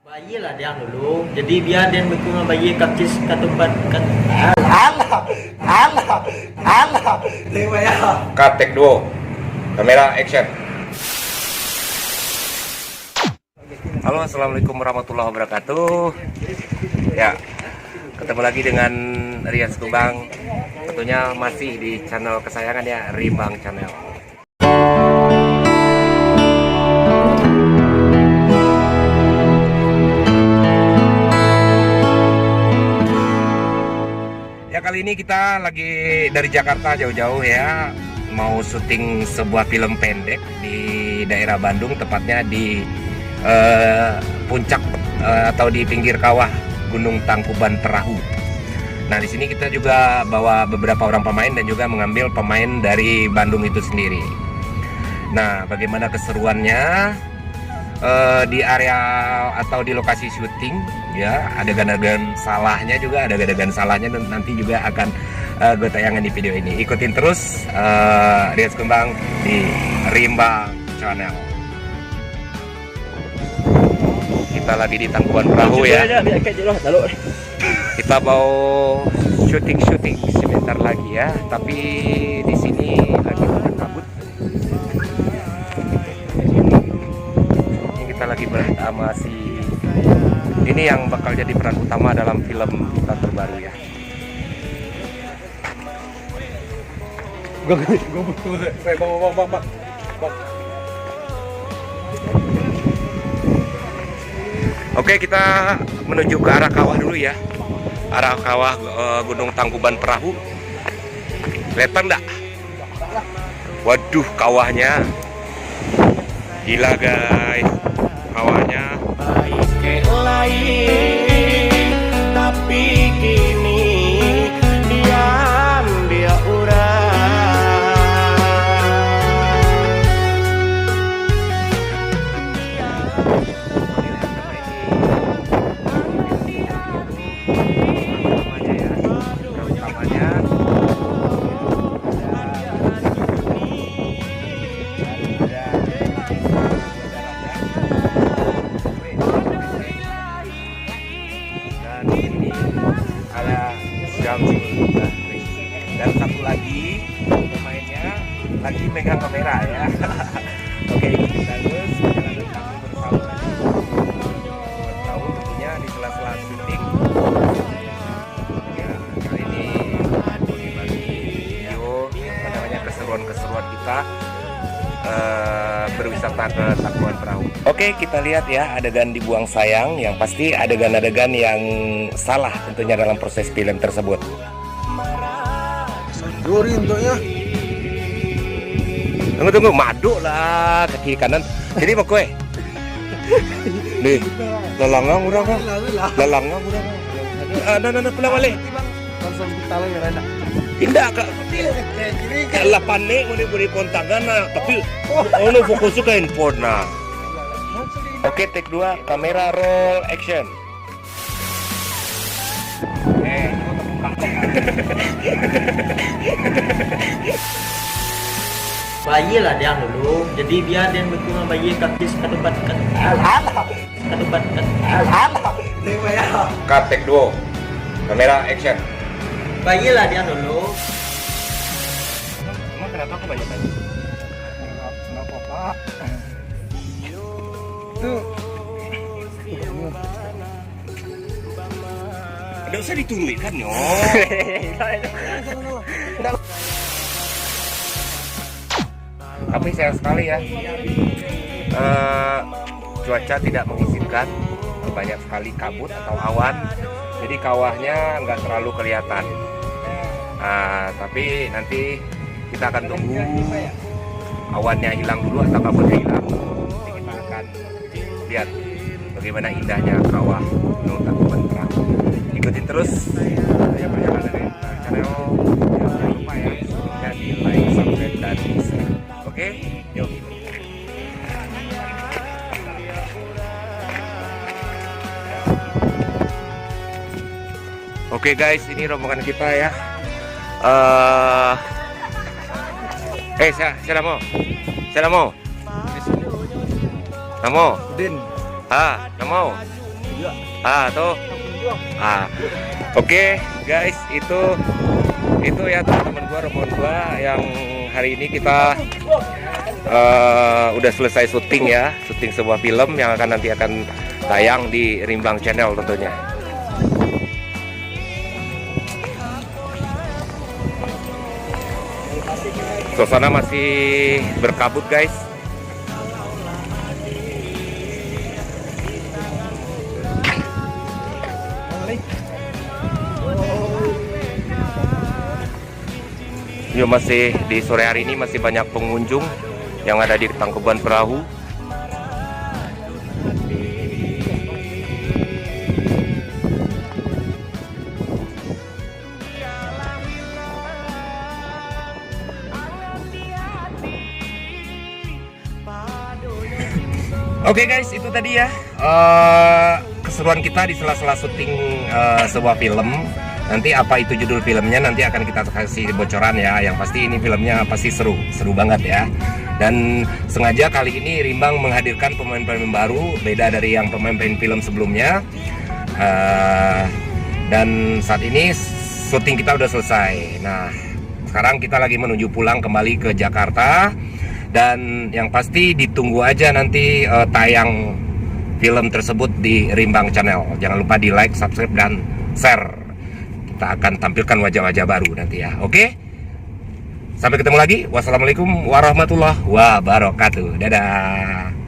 Bayi lah dia dulu, jadi biar dia berkurang bayi kapcis ketupat kan. Alah, lima ya. Cut take duo. Kamera action. Halo, assalamualaikum warahmatullahi wabarakatuh. Ya, ketemu lagi dengan Rian Sekubang. Tentunya masih di channel kesayangan ya, Rimbang Channel. Ya, kali ini kita lagi dari Jakarta jauh-jauh ya, mau syuting sebuah film pendek di daerah Bandung, tepatnya di puncak atau di pinggir kawah Gunung Tangkuban Perahu. Nah, di sini kita juga bawa beberapa orang pemain dan juga mengambil pemain dari Bandung itu sendiri. Nah, bagaimana keseruannya di area atau di lokasi syuting ya, adegan-adegan salahnya juga, ada adegan salahnya dan nanti juga akan gue tayangkan di video ini. Ikutin terus Rian Sekubang di Rimbang Channel. Kita lagi di Tangkuban Perahu ya. Kita mau syuting sebentar lagi ya, tapi di sini lagi kabut. Ini kita lagi bersama si ini yang bakal jadi peran utama dalam film kita terbaru ya. Oke, kita menuju ke arah kawah dulu ya. Arah kawah Gunung Tangkuban Perahu. Kelihatan enggak? Waduh, kawahnya. Gila guys. Kawahnya. Tapi kini diam dia urang. Dan satu lagi pemainnya lagi megang kamera ya. Oke, ikutin terus perjalanan kami bersama tahu tentunya di sela-sela syuting ya. Kali ini bagi video apa namanya, keseruan kita berwisata ke Tangkuban Perahu. Oke, kita lihat ya adegan dibuang sayang, yang pasti adegan-adegan yang salah tentunya dalam proses film tersebut. Sanjuri untuknya. Tunggu, madu lah ke kiri kanan. Jadi mau kue. Nih, lelangang udah kan? Lelangang udah kan? Nah, pulang balik. Langsung kita lagi rada. Pindah kak. Lah panik mau diberi kontakan nah, tapi ono fokusnya ke handphone nah. Oke, take 2, kamera roll action. Bayi lah dia dulu, jadi biar dia berkurang bayi kapcis ketupat kan. Ketupat kan. Lima ya. Cut take 2, kamera action. Bayi lah dia dulu. Emang kenapa kebanyakan? Nggak apa-apa. Tuh. Ada usah ditungguin kan yo. Tapi sayang sekali ya, cuaca tidak mengizinkan, banyak sekali kabut atau awan, jadi kawahnya nggak terlalu kelihatan. Tapi nanti kita akan tunggu awannya hilang dulu atau kabutnya hilang. Nanti kita akan lihat bagaimana indahnya kawah Gunung Tangkuban Perahu. Ikutin terus ya perjalanan dari channel. Jangan lupa ya, di like, subscribe, dan di share. Oke, yuk. Oke guys, ini rombongan kita ya. Siapa mau? Siapa mau? Namo. Din. Namo. Tuh. Oke, guys, itu ya teman-teman gua, rombongan gua yang hari ini kita udah selesai syuting ya, syuting sebuah film yang nanti akan tayang di Rimbang Channel tentunya. Suasana masih berkabut, guys. Yo, masih di sore hari ini masih banyak pengunjung yang ada di Tangkuban Perahu. Oke guys, itu tadi ya keseruan kita di sela-sela syuting sebuah film. Nanti apa itu judul filmnya nanti akan kita kasih bocoran ya. Yang pasti ini filmnya pasti seru banget ya. Dan sengaja kali ini Rimbang menghadirkan pemain-pemain baru, beda dari yang pemain-pemain film sebelumnya. Dan saat ini syuting kita udah selesai. Nah, sekarang kita lagi menuju pulang kembali ke Jakarta. Dan yang pasti ditunggu aja nanti tayang film tersebut di Rimbang Channel. Jangan lupa di like, subscribe, dan share. Kita akan tampilkan wajah-wajah baru nanti ya. Oke? Sampai ketemu lagi. Wassalamualaikum warahmatullahi wabarakatuh. Dadah.